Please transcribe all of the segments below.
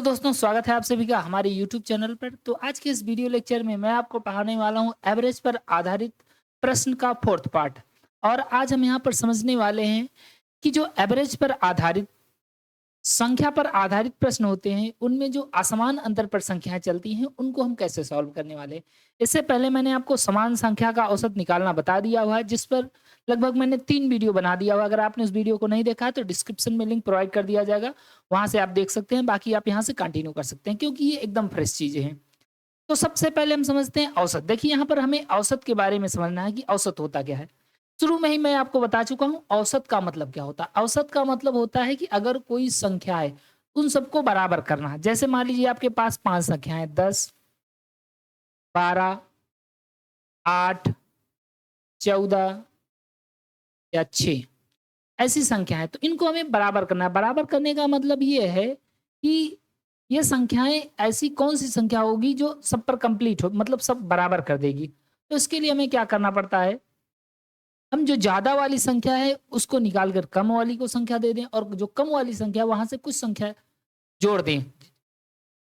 दोस्तों, स्वागत है आप सभी का हमारे यूट्यूब चैनल पर। तो आज के इस वीडियो लेक्चर में मैं आपको पढ़ाने वाला हूं एवरेज पर आधारित प्रश्न का फोर्थ पार्ट। और आज हम यहां पर समझने वाले हैं कि जो एवरेज पर आधारित संख्या पर आधारित प्रश्न होते हैं, उनमें जो असमान अंतर पर संख्याएं चलती हैं, उनको हम कैसे सॉल्व करने वाले हैं। इससे पहले मैंने आपको समान संख्या का औसत निकालना बता दिया हुआ है, जिस पर लगभग मैंने 3 वीडियो बना दिया हुआ है। अगर आपने उस वीडियो को नहीं देखा है तो डिस्क्रिप्शन में लिंक प्रोवाइड कर दिया जाएगा, वहाँ से आप देख सकते हैं। बाकी आप यहाँ से कंटिन्यू कर सकते हैं, क्योंकि ये एकदम फ्रेश चीज़ें हैं। तो सबसे पहले हम समझते हैं औसत। देखिए, यहाँ पर हमें औसत के बारे में समझना है कि औसत होता क्या है। शुरू में ही मैं आपको बता चुका हूँ औसत का मतलब क्या होता है। औसत का मतलब होता है कि अगर कोई संख्या है, उन सबको बराबर करना है। जैसे मान लीजिए आपके पास 5 संख्याएँ 10, 12, 8, 14 या 6 ऐसी संख्या है, तो इनको हमें बराबर करना है। बराबर करने का मतलब ये है कि ये संख्याएँ ऐसी कौन-सी संख्या होगी जो सब पर कंप्लीट हो, मतलब सब बराबर कर देगी। तो इसके लिए हमें क्या करना पड़ता है, हम जो ज़्यादा वाली संख्या है उसको निकाल कर कम वाली को संख्या दे दें, और जो कम वाली संख्या है वहाँ से कुछ संख्या जोड़ दें।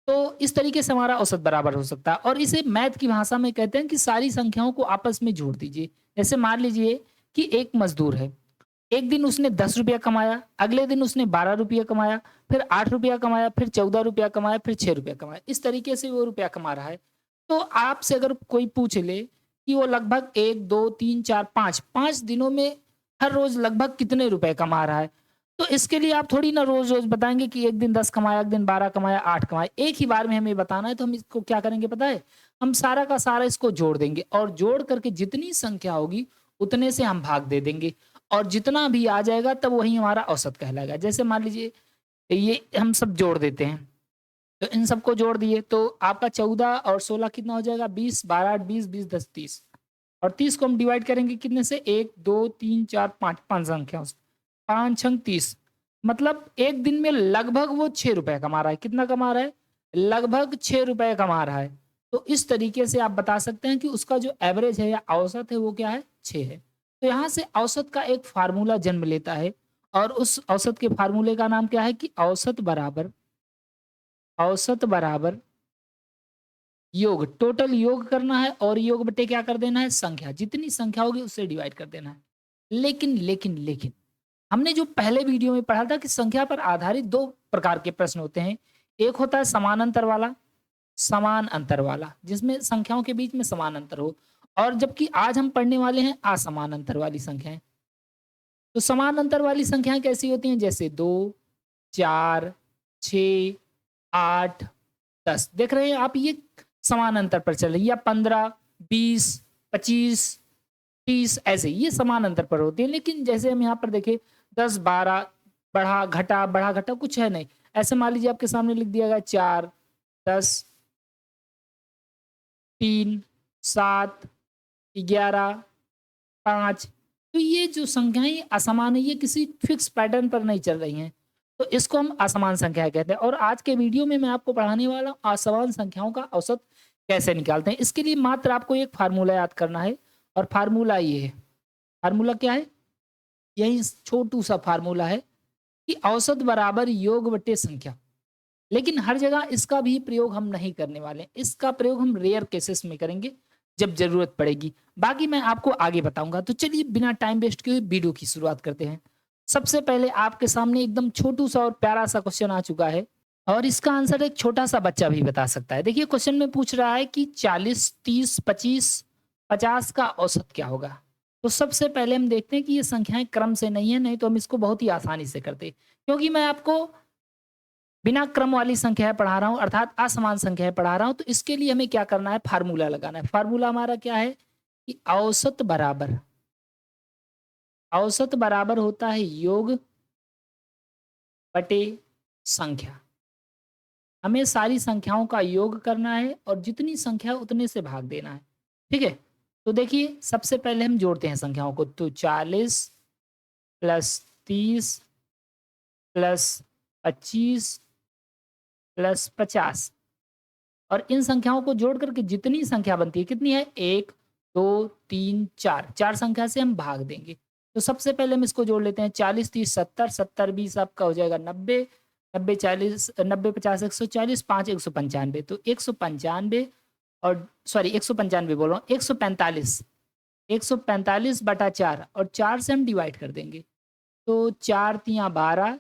तो इस तरीके से हमारा औसत बराबर हो सकता है, और इसे मैथ की भाषा में कहते हैं कि सारी संख्याओं को आपस में जोड़ दीजिए। जैसे मान लीजिए कि एक मज़दूर है, एक दिन उसने ₹10 कमाया, अगले दिन उसने ₹12 कमाया, फिर ₹8 कमाया, फिर ₹14 कमाया, फिर ₹6 कमाया। इस तरीके से वो रुपया कमा रहा है। तो आपसे अगर कोई पूछ ले कि वो लगभग 1, 2, 3, 4, 5 दिनों में हर रोज़ लगभग कितने रुपए कमा रहा है? तो इसके लिए आप थोड़ी ना रोज़-रोज़ बताएँगे कि एक दिन 10 कमाया, एक दिन 12 कमाया, 8 कमाया। एक ही बार में हमें बताना है, तो हम इसको क्या करेंगे पता है? हम सारा का सारा इसको जोड़ देंगे, और जोड़ करके जितनी संख्या होगी उतने से हम भाग दे देंगे, और जितना भी आ जाएगा तब वही हमारा औसत कहलाएगा। जैसे मान लीजिए ये हम सब जोड़ देते हैं, तो इन सबको जोड़ दिए तो आपका 14 और 16 कितना हो जाएगा? 20, 12, 8, 20, 20, 10, 30, और 30 को हम डिवाइड करेंगे कितने से? 1, 2, 3, 4, 5 संख्याओं से। 5 छंग 30, मतलब एक दिन में लगभग वो ₹6 कमा रहा है। कितना कमा रहा है? लगभग ₹6 कमा रहा है। तो इस तरीके से आप बता सकते हैं कि उसका जो एवरेज है या औसत है वो क्या है? 6 है। तो यहाँ से औसत का एक फ़ॉर्मूला जन्म लेता है, और उस औसत के फ़ॉर्मूले का नाम क्या है कि औसत बराबर योग, टोटल योग करना है, और योग बटे क्या कर देना है? संख्या। जितनी संख्या होगी उससे डिवाइड कर देना है। लेकिन हमने जो पहले वीडियो में पढ़ा था कि संख्या पर आधारित 2 प्रकार के प्रश्न होते हैं। एक होता है समान अंतर वाला, जिसमें संख्याओं के बीच में समान अंतर हो, और जबकि आज हम पढ़ने वाले हैं असमान अंतर वाली संख्याएँ। तो समान अंतर वाली संख्याएँ कैसी होती हैं? जैसे 2, 4, 6, 8, 10। देख रहे हैं आप, ये समान अंतर पर चल रही है, या 15, 20, 25, 30, ऐसे ये समान अंतर पर होती है। लेकिन जैसे हम यहाँ पर देखें 10, 12 बढ़ा घटा कुछ है नहीं। ऐसे मान लीजिए आपके सामने लिख दिया गया 4, 10, 3, 7, 11, 5। तो ये जो संख्याएँ असमान है, ये किसी फिक्स पैटर्न पर नहीं चल रही हैं। तो इसको हम असमान संख्याएँ कहते हैं, और आज के वीडियो में मैं आपको पढ़ाने वाला हूँ असमान संख्याओं का औसत कैसे निकालते हैं। इसके लिए मात्र आपको एक फ़ॉर्मूला याद करना है, और फ़ॉर्मूला ये है। फ़ॉर्मूला क्या है? यही छोटू-सा फ़ॉर्मूला है कि औसत बराबर योग बटे संख्या। लेकिन हर जगह इसका भी प्रयोग हम नहीं करने वाले हैं। इसका प्रयोग हम रेयर केसेस में करेंगे, जब ज़रूरत पड़ेगी। बाकी मैं आपको आगे बताऊँगा। तो चलिए बिना टाइम वेस्ट किए वीडियो की शुरुआत करते हैं। सबसे पहले आपके सामने एकदम छोटू-सा और प्यारा-सा क्वेश्चन आ चुका है, और इसका आंसर एक छोटा-सा बच्चा भी बता सकता है। देखिए, क्वेश्चन में पूछ रहा है कि 40, 30, 25, 50 का औसत क्या होगा? तो सबसे पहले हम देखते हैं कि ये संख्याएँ क्रम से नहीं है, नहीं तो हम इसको बहुत ही आसानी से करते। क्योंकि मैं आपको बिना क्रम वाली संख्याएँ पढ़ा रहा हूँ, अर्थात असमान संख्याएँ पढ़ा रहा हूँ, तो इसके लिए हमें क्या करना है? फ़ॉर्मूला लगाना है। फ़ॉर्मूला हमारा क्या है कि औसत बराबर होता है योग बटे संख्या। हमें सारी संख्याओं का योग करना है, और जितनी संख्या उतने से भाग देना है। ठीक है? तो देखिए, सबसे पहले हम जोड़ते हैं संख्याओं को। तो 40 प्लस 30 प्लस 25 प्लस 50, और इन संख्याओं को जोड़ करके जितनी संख्या बनती है, कितनी है? 1, 2, 3, 4, 4 संख्या से हम भाग देंगे। तो सबसे पहले हम इसको जोड़ लेते हैं। 40, 30, 70, 70, 20 आपका हो जाएगा 90, 90 50 140 5 195 तो 195 और सॉरी 195 बोल रहा हूँ 145 बटा 4 और 4 से हम डिवाइड कर देंगे तो 4 तियाँ 12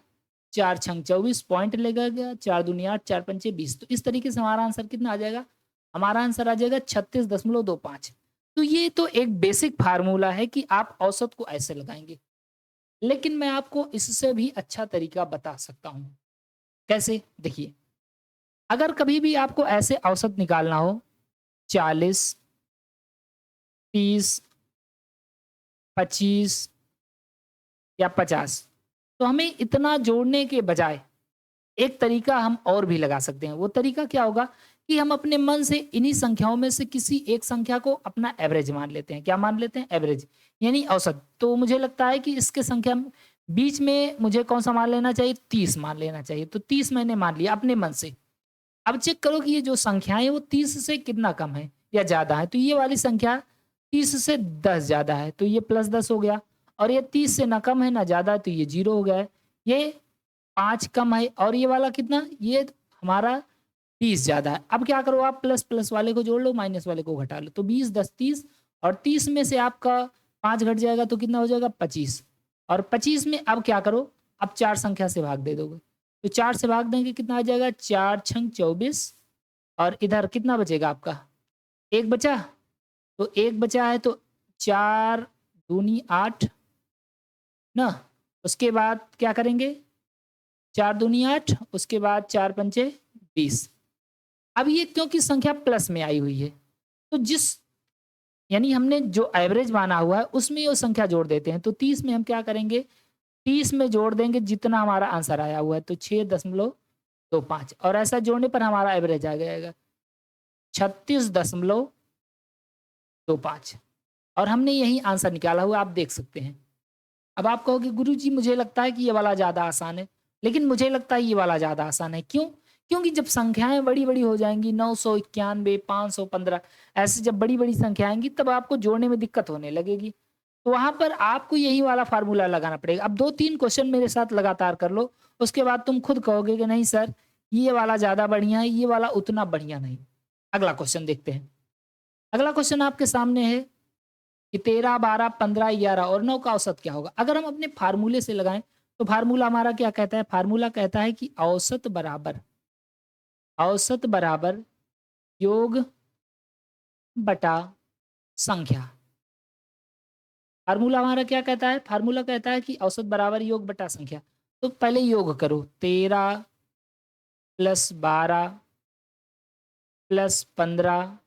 4 छंग 24 पॉइंट लेगा गया 4 दूनी 8 4 पंचे 20 तो इस तरीके से हमारा आंसर कितना आ जाएगा हमारा आंसर आ जाएगा 36.25 तो ये तो एक बेसिक फार्मूला है कि आप औसत को ऐसे लगाएंगे लेकिन मैं आपको इससे भी अच्छा तरीका बता सकता हूँ कैसे देखिए अगर कभी भी आपको ऐसे औसत निकालना हो 40 30 25 या 50 तो हमें इतना जोड़ने के बजाय एक तरीका हम और भी लगा सकते हैं वो तरीका क्या होगा कि हम अपने मन से इन्हीं संख्याओं में से किसी एक संख्या को अपना एवरेज मान लेते हैं क्या मान लेते हैं एवरेज यानी औसत तो मुझे लगता है कि इसके संख्या बीच में मुझे कौन सा मान लेना चाहिए 30 मान लेना चाहिए तो 30 मैंने मान लिया अपने मन से अब चेक करो कि ये जो संख्याएं वो 30 से कितना कम है या ज्यादा है तो ये वाली संख्या 30 से 10 ज्यादा है तो ये +10 हो गया और ये 30 से ना कम है ना ज्यादा है तो ये 0 हो गया है ये 5 कम है और ये वाला कितना ये हमारा 30 ज्यादा है अब क्या करो आप प्लस प्लस वाले को जोड़ लो माइनस वाले को घटा लो तो 20 10 30 और 30 में से आपका 5 घट जाएगा तो कितना हो जाएगा 25 और 25 में अब क्या करो अब 4 संख्या से भाग दे दोगे तो 4 से भाग देंगे कितना आ जाएगा 4 छंग 24 और इधर कितना बचेगा आपका एक बचा तो एक बचा है तो 4 दूनी 8 ना उसके बाद क्या करेंगे 4 दूनी 8 उसके बाद 4 पंचे 20 अब ये क्योंकि संख्या प्लस में आई हुई है तो जिस यानी हमने जो एवरेज माना हुआ है उसमें ये संख्या जोड़ देते हैं तो 30 में हम क्या करेंगे 30 में जोड़ देंगे जितना हमारा आंसर आया हुआ है तो 6.25 और ऐसा जोड़ने पर हमारा एवरेज आ जाएगा 36.25 और हमने यही आंसर निकाला हुआ आप देख सकते हैं अब आप कहोगे गुरुजी मुझे लगता है कि ये वाला ज़्यादा आसान है लेकिन मुझे लगता है ये वाला ज़्यादा आसान है क्यों क्योंकि जब संख्याएं बड़ी बड़ी हो जाएंगी 991 515 ऐसे जब बड़ी बड़ी संख्या आएंगी तब आपको जोड़ने में दिक्कत होने लगेगी तो वहां पर आपको यही वाला फार्मूला लगाना पड़ेगा अब 2-3 क्वेश्चन मेरे साथ लगातार कर लो उसके बाद तुम खुद कहोगे कि नहीं सर ये वाला ज़्यादा बढ़िया है ये वाला उतना बढ़िया नहीं अगला क्वेश्चन देखते हैं अगला क्वेश्चन आपके सामने है कि 13 12 15 11 और 9 का औसत क्या होगा अगर हम अपने फार्मूले से लगाएं तो फार्मूला हमारा क्या कहता है फार्मूला कहता है कि औसत बराबर योग बटा संख्या फार्मूला हमारा क्या कहता है फार्मूला कहता है कि औसत बराबर योग बटा संख्या तो पहले योग करो 13 + 12 + 15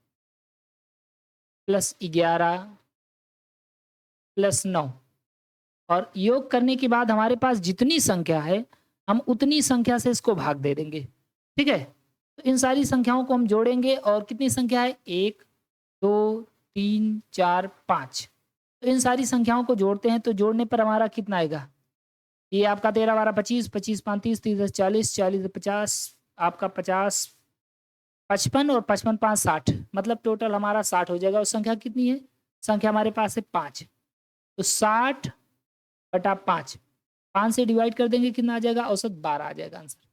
+ 11 + 9 और योग करने के बाद हमारे पास जितनी संख्या है हम उतनी संख्या से इसको भाग दे देंगे ठीक है तो इन सारी संख्याओं को हम जोड़ेंगे और कितनी संख्या है 1 2 3 4 5 तो इन सारी संख्याओं को जोड़ते हैं तो जोड़ने पर हमारा कितना आएगा ये आपका 13 12 25 25 5 30 30 10 40 40 50 आपका 50 55 और 55 5 60 मतलब टोटल हमारा 60 हो जाएगा और संख्या कितनी है संख्या हमारे पास है 5 तो 60 बटा 5 5 से डिवाइड कर देंगे कितना आ जाएगा औसत 12 आ जाएगा आंसर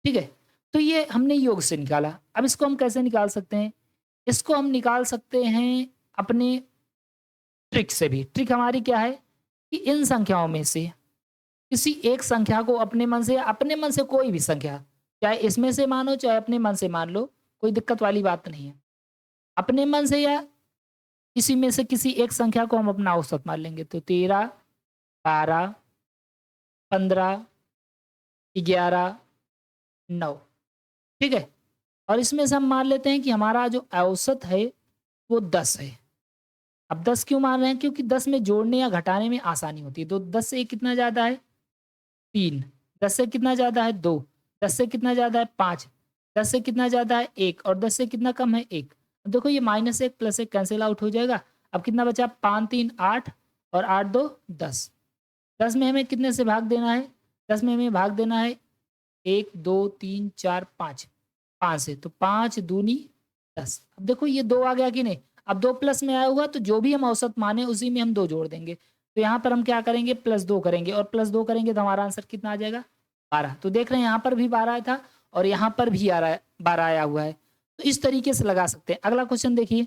ठीक है तो ये हमने योग से निकाला अब इसको हम कैसे निकाल सकते हैं इसको हम निकाल सकते हैं अपने ट्रिक से भी ट्रिक हमारी क्या है कि इन संख्याओं में से किसी एक संख्या को अपने मन से कोई भी संख्या चाहे इसमें से मानो चाहे अपने मन से मान लो कोई दिक्कत वाली बात नहीं है अपने मन से या इसी में से किसी एक संख्या को हम अपना औसत मान लेंगे तो 13 12 15 11 9 ठीक है और इसमें से हम मान लेते हैं कि हमारा जो औसत है वो 10 है अब 10 क्यों मान रहे हैं क्योंकि 10 में जोड़ने या घटाने में आसानी होती है तो 10 से कितना ज़्यादा है 3 10 से कितना ज़्यादा है 2 10 से कितना ज़्यादा है 5 10 से कितना ज़्यादा है 1 और 10 से कितना कम है 1 देखो ये -1 +1 कैंसिल आउट हो जाएगा अब कितना बचा 5 3 8 और 8 2 10 10 में हमें कितने से भाग देना है 10 में हमें भाग देना है 1 2 3 4 5 5 से तो 5 दूनी 10 अब देखो ये 2 आ गया कि नहीं अब 2 प्लस में आया हुआ तो जो भी हम औसत माने उसी में हम 2 जोड़ देंगे तो यहाँ पर हम क्या करेंगे +2 करेंगे और +2 करेंगे तो हमारा आंसर कितना आ जाएगा 12। तो देख रहे हैं यहाँ पर भी 12 था और यहाँ पर भी 12 आया हुआ है। तो इस तरीके से लगा सकते हैं। अगला क्वेश्चन देखिए,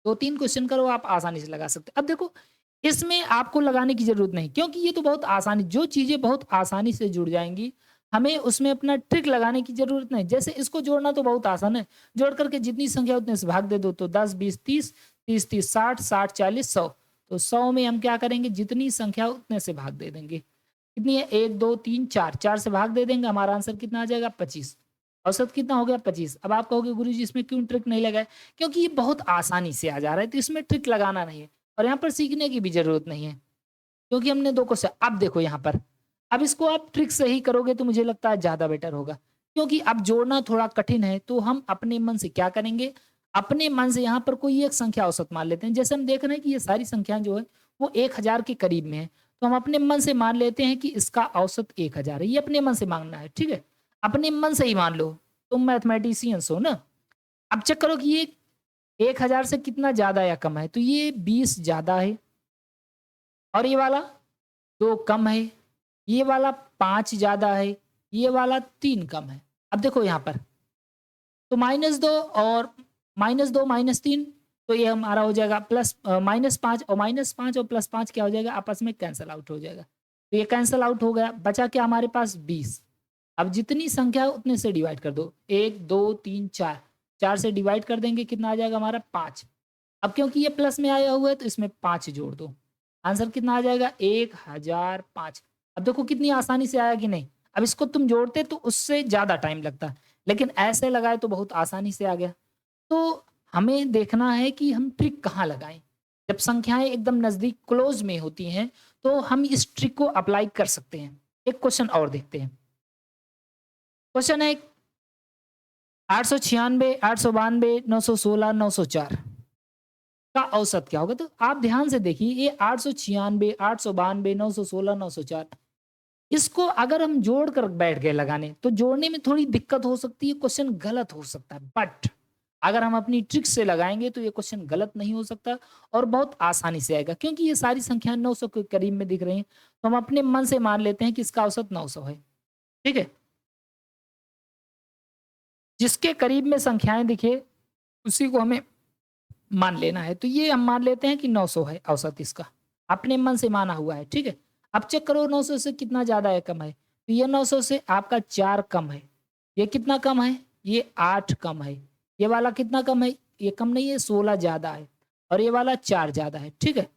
2-3 क्वेश्चन करो आप आसानी से लगा सकते हैं। अब देखो इसमें आपको लगाने की ज़रूरत नहीं, क्योंकि ये तो बहुत आसानी, जो चीज़ें बहुत आसानी से जुड़ जाएँगी, हमें उसमें अपना ट्रिक लगाने की ज़रूरत नहीं। जैसे इसको जोड़ना तो बहुत आसान है, जोड़ कर के जितनी संख्या उतने से भाग दे दो, तो 10, 20, 30, 30, 30, 60, 60, 40, 100। तो 100 में हम क्या करेंगे, जितनी संख्या उतने से भाग दे देंगे। कितनी है, 1, 2, 3, 4, 4 से भाग दे देंगे, हमारा आंसर कितना आ जाएगा, 25। औसत कितना हो गया, 25। अब आप कहोगे गुरुजी इसमें क्यों ट्रिक नहीं लगाए? क्योंकि ये बहुत आसानी से आ जा रहा है, तो इसमें ट्रिक लगाना नहीं है और यहाँ पर सीखने की भी ज़रूरत नहीं है, क्योंकि हमने 2 क्वेश्चन। अब देखो यहाँ पर, अब इसको आप ट्रिक से ही करोगे तो मुझे लगता है ज़्यादा बेटर होगा, क्योंकि अब जोड़ना थोड़ा कठिन है, तो हम अपने मन से क्या करेंगे, अपने मन से यहाँ पर कोई एक संख्या औसत मान लेते हैं। जैसे हम देख रहे हैं कि ये सारी संख्याएँ जो है वो 1000 के करीब में है, तो हम अपने मन से मान लेते हैं कि इसका औसत 1000 है। ये अपने मन से मानना है, ठीक है? अपने मन से ही मान लो, तुम मैथमेटिशियंस हो ना। अब चेक करो कि ये 1000 से कितना ज़्यादा या कम है, तो ये 20 ज़्यादा है और ये वाला 2 कम है, ये वाला 5 ज़्यादा है, ये वाला 3 कम है। अब देखो यहाँ पर, तो -2 और -2 -3, तो ये हमारा हो जाएगा प्लस -5 और -5 और +5 क्या हो जाएगा, आपस में कैंसल आउट हो जाएगा। तो ये कैंसल आउट हो गया, बचा क्या हमारे पास, 20। अब जितनी संख्या है उतने से डिवाइड कर दो, 1, 2, 3, 4, 4 से डिवाइड कर देंगे, कितना आ जाएगा हमारा, 5। अब क्योंकि ये प्लस में आया हुआ है तो इसमें 5 जोड़ दो, आंसर कितना आ जाएगा, 1005। अब देखो कितनी आसानी से आया कि नहीं। अब इसको तुम जोड़ते तो उससे ज़्यादा टाइम लगता, लेकिन ऐसे लगाए तो बहुत आसानी से आ गया। तो हमें देखना है कि हम ट्रिक कहाँ लगाएँ। जब संख्याएँ एकदम नज़दीक क्लोज़ में होती हैं, तो हम इस ट्रिक को अप्लाई कर सकते हैं। एक क्वेश्चन और देखते हैं। क्वेश्चन है 896, 892, 916, 904 का औसत क्या होगा? तो आप ध्यान से देखिए, ये 896, 892, 916, 904, इसको अगर हम जोड़ कर बैठ गए लगाने, तो जोड़ने में थोड़ी दिक्कत हो सकती है, क्वेश्चन गलत हो सकता है। बट अगर हम अपनी ट्रिक से लगाएँगे तो ये क्वेश्चन गलत नहीं हो सकता और बहुत आसानी से आएगा, क्योंकि ये सारी संख्याएँ 900 के करीब में दिख रही हैं, तो हम अपने मन से मान लेते हैं कि इसका औसत 900 है। ठीक है? जिसके करीब में संख्याएँ दिखे, उसी को हमें मान लेना है। तो ये हम मान लेते हैं कि 900 है औसत इसका, अपने मन से माना हुआ है, ठीक है? अब चेक करो 900 से कितना ज़्यादा है, कम है? तो ये 900 से आपका 4 कम है। ये कितना कम है? ये 8 कम है। ये वाला कितना कम है? ये कम नहीं है, 16 ज़्यादा है और ये वाला 4 ज़्यादा है, ठीक है?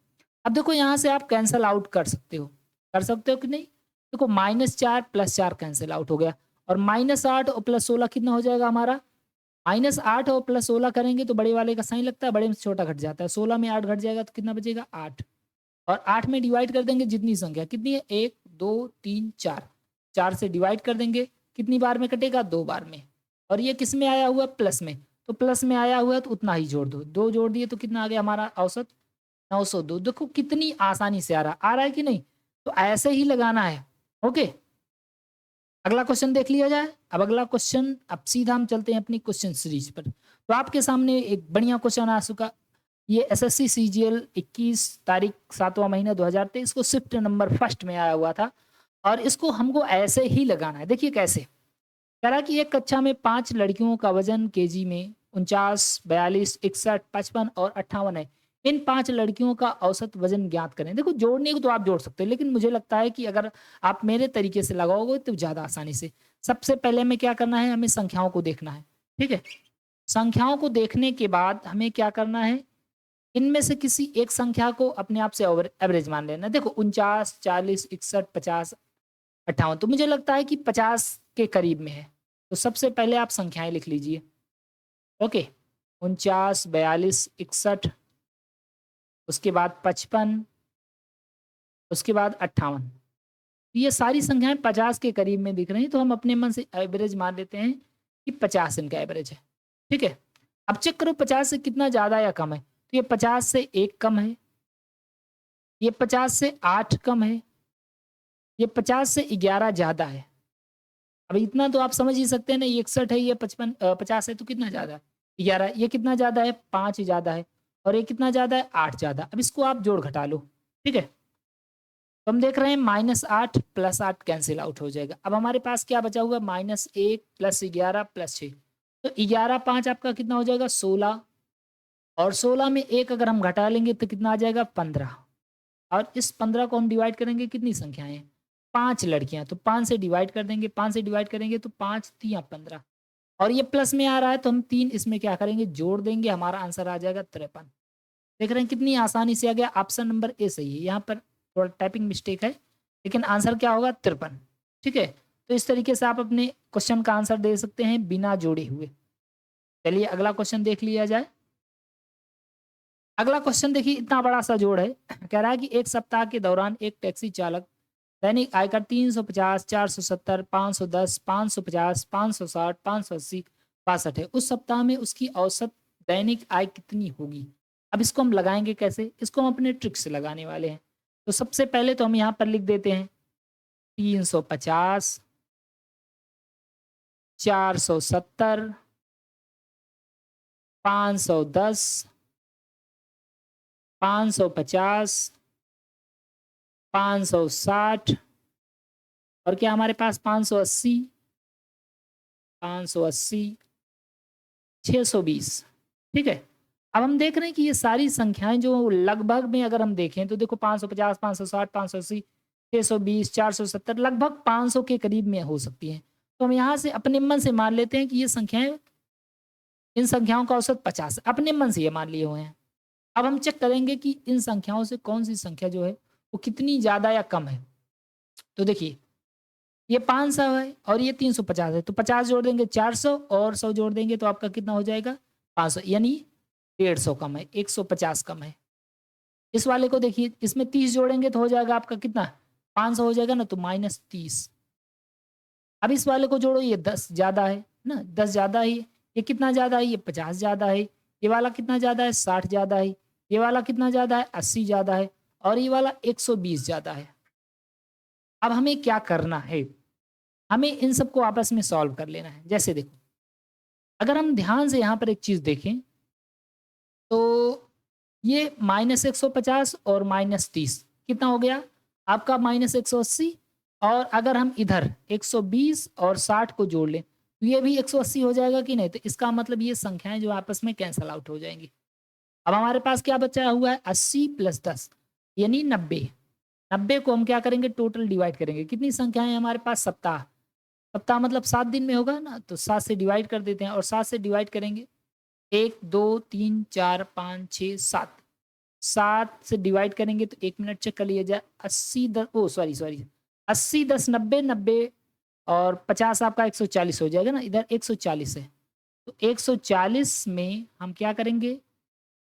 अब देखो यहाँ से आप कैंसल आउट कर सकते हो। कर सकते हो कि नहीं? देखो -4 + 4 कैंसल आउट हो गया और -8 और +16 कितना हो जाएगा हमारा? -8 और +16 करेंगे तो बड़े वाले का साइन लगता है, बड़े में से छोटा घट जाता है। 16 में 8 घट जाएगा तो कितना बचेगा, 8। और 8 में डिवाइड कर देंगे जितनी संख्या, कितनी है, 1, 2, 3, 4। 4 से डिवाइड कर देंगे, कितनी बार में कटेगा, 2 बार में। और ये किस में आया हुआ है, प्लस में। तो प्लस में आया हुआ है तो उतना ही जोड़ दो। 2 जोड़ दिए तो कितना आ गया हमारा औसत, 902। देखो कितनी आसानी से आ रहा है कि नहीं? तो ऐसे ही लगाना है। ओके? अगला क्वेश्चन देख लिया जाए। अब अगला क्वेश्चन, अब सीधा हम चलते हैं अपनी क्वेश्चन सीरीज पर। तो आपके सामने एक बढ़िया क्वेश्चन आ चुका। ये एसएससी सीजीएल 21 तारीख 7वां महीना 2023 को शिफ्ट नंबर फर्स्ट में आया हुआ था और इसको हमको ऐसे ही लगाना है। देखिए कैसे, कह रहा कि एक कक्षा में 5 लड़कियों का वजन केजी में 49, 42, 61, 55 और 58 है। इन 5 लड़कियों का औसत वजन ज्ञात करें। देखो जोड़ने को तो आप जोड़ सकते हो, लेकिन मुझे लगता है कि अगर आप मेरे तरीके से लगाओगे तो ज़्यादा आसानी से। सबसे पहले हमें क्या करना है, हमें संख्याओं को देखना है, ठीक है? संख्याओं को देखने के बाद हमें क्या करना है, इनमें से किसी एक संख्या को अपने आप से एवरेज मान लेना है। देखो 49, 40, 61, 50, 58, तो मुझे लगता है कि 50 के करीब में है। तो सबसे पहले आप संख्याएँ लिख लीजिए। ओके, 49, 42, 61, उसके बाद 55, उसके बाद 58। ये सारी संख्याएँ 50 के करीब में दिख रही हैं, तो हम अपने मन से एवरेज मान लेते हैं कि 50 इनका एवरेज है। ठीक है? अब चेक करो 50 से कितना ज़्यादा या कम है? तो ये 50 से 1 कम है, ये 50 से 8 कम है, ये 50 से 11 ज़्यादा है। अब इतना तो आप समझ ही सकते हैं ना, ये 61 है, ये 50 है, तो कितना ज़्यादा है? 11। ये कितना ज़्यादा है? 5 ज़्यादा है और ये कितना ज़्यादा है? 8 ज़्यादा। अब इसको आप जोड़ घटा लो, ठीक है? तो हम देख रहे हैं -8 + 8 कैंसिल आउट हो जाएगा। अब हमारे पास क्या बचा हुआ, -1 + 11 + 6, तो 11 5 आपका कितना हो जाएगा 16, और 16 में 1 अगर हम घटा लेंगे तो कितना आ जाएगा 15, और इस 15 को हम डिवाइड करेंगे कितनी संख्याएं हैं, 5 लड़कियां, तो 5 से डिवाइड कर देंगे, 5 से डिवाइड करेंगे तो 5 3 15, और ये प्लस में आ रहा है तो हम 3 इसमें क्या करेंगे जोड़ देंगे, हमारा आंसर आ जाएगा 53। देख रहे हैं कितनी आसानी से आ गया। ऑप्शन नंबर ए सही है। यहाँ पर थोड़ा टाइपिंग मिस्टेक है, लेकिन आंसर क्या होगा 53। ठीक है, तो इस तरीके से आप अपने क्वेश्चन का आंसर दे सकते हैं बिना जोड़े हुए। चलिए अगला क्वेश्चन देख लिया जाए। अगला क्वेश्चन देखिए, इतना बड़ा सा जोड़ है। कह रहा है कि एक सप्ताह के दौरान एक टैक्सी चालक दैनिक आयकर 350, 470, 510, 550, 560, 580, 62 है। उस सप्ताह में उसकी औसत दैनिक आय कितनी होगी। अब इसको हम लगाएंगे कैसे, इसको हम अपने ट्रिक से लगाने वाले हैं। तो सबसे पहले तो हम यहाँ पर लिख देते हैं 350, 470, 510, 550, 560, और क्या हमारे पास 580, 580, 620। ठीक है, अब हम देख रहे हैं कि ये सारी संख्याएं जो लगभग में अगर हम देखें तो देखो 550, 560, 580, 620, 470 लगभग 500 के करीब में हो सकती हैं। तो हम यहाँ से अपने मन से मान लेते हैं कि ये संख्याएं, इन संख्याओं का औसत 50, अपने मन से ये मान लिए हुए हैं। अब हम चेक करेंगे कि इन संख्याओं से कौन सी संख्या जो है वो कितनी ज़्यादा या कम है। तो देखिए ये 500 है और ये 350 है, तो 50 जोड़ देंगे 400 और 100 जोड़ देंगे तो आपका कितना हो जाएगा 500, यानी 150 कम है, 150 कम है। इस वाले को देखिए, इसमें 30 जोड़ेंगे तो हो जाएगा आपका कितना 500 हो जाएगा ना, तो -30। अब इस वाले को जोड़ो, ये 10 ज़्यादा है ना, 10 ज़्यादा है, ये कितना ज़्यादा है, ये 50 ज़्यादा है, ये वाला कितना ज़्यादा है 60 ज़्यादा है, ये वाला कितना ज़्यादा है 80 ज़्यादा है, और ये वाला 120 ज़्यादा है। अब हमें क्या करना है, हमें इन सबको आपस में सॉल्व कर लेना है। जैसे देखो, अगर हम ध्यान से यहाँ पर एक चीज़ देखें तो ये -150 और -30 कितना हो गया आपका -180, और अगर हम इधर 120 और 60 को जोड़ लें तो ये भी 180 हो जाएगा कि नहीं, तो इसका मतलब ये संख्याएं जो आपस में कैंसल आउट हो जाएंगी। अब हमारे पास क्या बचा हुआ है 80 + 10 यानी 90। 90 को हम क्या करेंगे टोटल डिवाइड करेंगे, कितनी संख्याएं हमारे पास सप्ताह, सप्ताह मतलब 7 दिन में होगा ना, तो 7 से डिवाइड कर देते हैं, और 7 से डिवाइड करेंगे 1 2 3 4 5 6 7, 7 से डिवाइड करेंगे तो 1 मिनट चेक कर लिया जाए, 80 10 ओ सॉरी सॉरी 80 10 90 90 और 50 आपका 140 हो जाएगा ना, इधर 140 है। तो 140 में हम क्या करेंगे,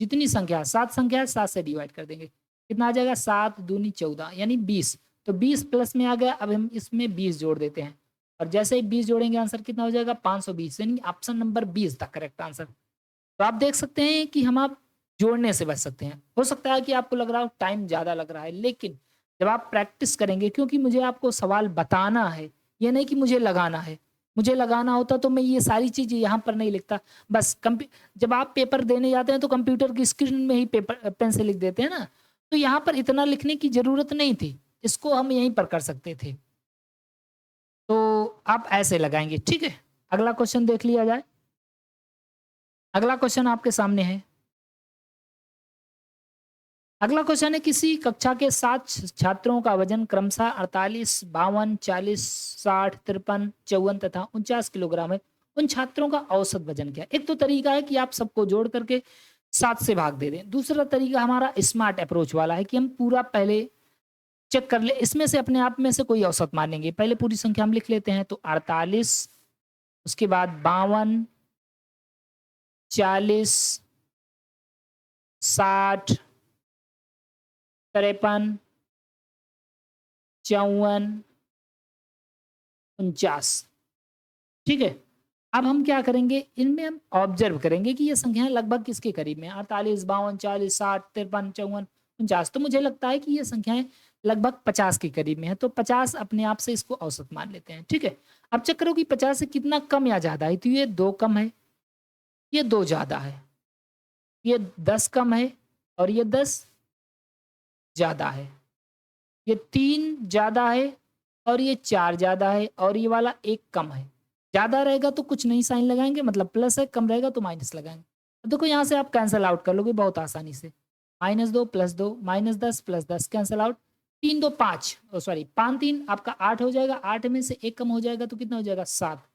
जितनी संख्या 7 संख्या है 7 से डिवाइड कर देंगे, कितना आ जाएगा 7 दूनी 14 यानी 20, तो 20 प्लस में आ गया। अब हम इसमें 20 जोड़ देते हैं, और जैसे ही 20 जोड़ेंगे आंसर कितना हो जाएगा 520, यानी ऑप्शन नंबर 20 था करेक्ट आंसर। तो आप देख सकते हैं कि हम आप जोड़ने से बच सकते हैं। हो सकता है कि आपको लग रहा हो टाइम ज़्यादा लग रहा है, लेकिन जब आप प्रैक्टिस करेंगे, क्योंकि मुझे आपको सवाल बताना है, ये नहीं कि मुझे लगाना है। मुझे लगाना होता तो मैं ये सारी चीज़ें यहाँ पर नहीं लिखता। बस जब आप पेपर देने जाते हैं तो कंप्यूटर की स्क्रीन में ही पेपर पेन से लिख देते हैं ना, तो यहाँ पर इतना लिखने की ज़रूरत नहीं थी। इसको हम यहीं पर कर सकते थे। तो आप ऐसे लगाएँगे, ठीक है? अगला क्वेश्चन देख लिया जाए। अगला क्वेश्चन आपके सामने है। अगला क्वेश्चन है, किसी कक्षा के 7 छात्रों का वजन क्रमशः 48, 52, 40, 60, 53, 54 तथा 49 किलोग्राम है। उन छात्रों का औसत वजन क्या है? एक तो तरीका है कि आप सबको जोड़ करके 7 से भाग दे दें। दूसरा तरीका हमारा स्मार्ट अप्रोच वाला है कि हम पूरा पहले चेक कर ले, इसमें से अपने आप में से कोई औसत मानेंगे। पहले पूरी संख्या हम लिख लेते हैं, तो 48, उसके बाद 52, 40, 60, 53, 54, 49। ठीक है, अब हम क्या करेंगे, इनमें हम ऑब्जर्व करेंगे कि ये संख्याएं लगभग किसके करीब में, 48, 52, 40, 60, 53, 54, 49। तो मुझे लगता है कि ये संख्याएं लगभग 50 के करीब में है, तो 50 अपने आप से इसको औसत मान लेते हैं। ठीक है, अब चेक करो कि 50 से कितना कम या ज़्यादा है, तो ये 2 कम है, ये 2 ज़्यादा है, ये 10 कम है, और ये 10 ज़्यादा है। ये 3 ज़्यादा है और ये 4 ज़्यादा है और ये वाला 1 कम है। ज़्यादा रहेगा तो कुछ नहीं साइन लगाएँगे मतलब प्लस है, कम रहेगा तो माइनस लगाएँगे। अब देखो यहाँ से आप कैंसल आउट कर लोगे बहुत आसानी से। -2 + 2 -10 + 10 कैंसल आउट। 3 2 5 सॉरी 5 3 आपका 8 हो जाएगा, 8 में से 1 कम हो जाएगा तो कितना हो जाएगा 7।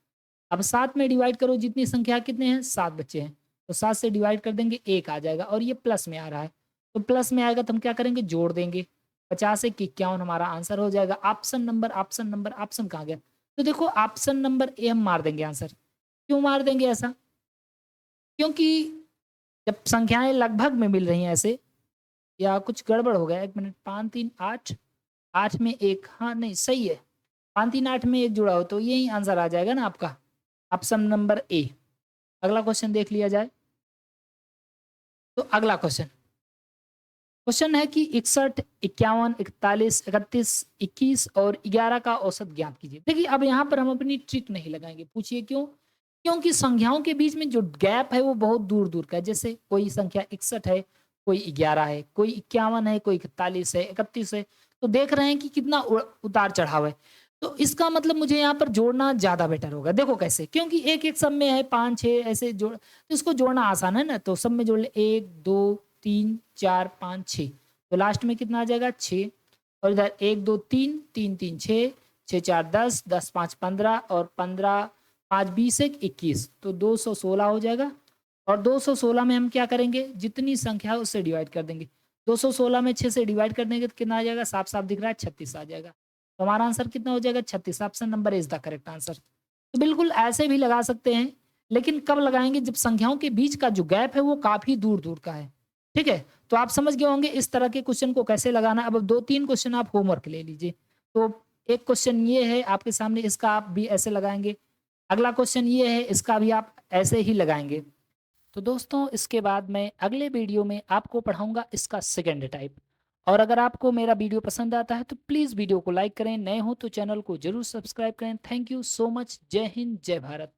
अब 7 में डिवाइड करो जितनी संख्या कितने हैं 7 बच्चे हैं। तो 7 से डिवाइड कर देंगे 1 आ जाएगा और ये प्लस में आ रहा है। तो प्लस में आएगा तो हम क्या करेंगे जोड़ देंगे। 50 1 51 हमारा आंसर हो जाएगा। ऑप्शन कहाँ गया? तो देखो ऑप्शन नंबर ए हम मार देंगे आंसर। क्यों मार देंगे ऐसा? क्योंकि जब संख्याएँ लगभग में मिल रही हैं ऐसे या कुछ गड़बड़ हो गया 1 मिनट 5 3 8 8 में 1 हाँ, नहीं सही है। 5 3 8 में 1 जुड़ा हो तो यही आंसर आ जाएगा ना आपका। Option number A. अगला क्वेश्चन देख लिया जाए। तो अगला क्वेश्चन क्वेश्चन है कि 61, 51, 41, 31, 21 और 11 का औसत ज्ञात कीजिए। देखिए अब यहाँ पर हम अपनी ट्रिक नहीं लगाएँगे, पूछिए क्यों? क्योंकि संख्याओं के बीच में जो गैप है वो बहुत दूर-दूर का है। जैसे कोई संख्या 61 है, कोई 11 है, कोई 51 है, कोई 41 है, 31 है। तो देख रहे हैं कि कितना उतार-चढ़ाव है। तो इसका मतलब मुझे यहाँ पर जोड़ना ज़्यादा बेटर होगा। देखो कैसे? क्योंकि एक-एक सब में है 5, 6 ऐसे जोड़ तो इसको जोड़ना आसान है ना, तो सब में जोड़ ले 1, 2, 3, 4, 5, 6 तो लास्ट में कितना आ जाएगा 6 और इधर 1, 2, 3, 3, 3, 6, 6, 4, 10, 10, 5, 15 और 15, 5, 20, 1, 21 तो 216 हो जाएगा और 216 में हम क्या करेंगे जितनी संख्या है उससे डिवाइड कर देंगे 216 में 6 से डिवाइड कर देंगे तो कितना आ जाएगा साफ-साफ दिख रहा है 36 आ जाएगा। तो हमारा आंसर कितना हो जाएगा 36 option number is the correct answer. तो बिल्कुल ऐसे भी लगा सकते हैं, लेकिन कब लगाएँगे जब संख्याओं के बीच का जो गैप है वो काफ़ी दूर-दूर का है। ठीक है? तो आप समझ गए होंगे इस तरह के क्वेश्चन को कैसे लगाना है। अब 2-3 क्वेश्चन आप होमवर्क ले लीजिए। तो एक क्वेश्चन ये है आपके सामने इसका आप भी ऐसे लगाएँगे। अगला क्वेश्चन ये है इसका भी आप ऐसे ही लगाएँगे। तो दोस्तों इसके बाद मैं अगले वीडियो में आपको पढ़ाऊँगा इसका सेकंड टाइप। और अगर आपको मेरा वीडियो पसंद आता है तो प्लीज़ वीडियो को लाइक करें, नए हो तो चैनल को ज़रूर सब्सक्राइब करें। Thank you so much. जय हिंद, जय भारत।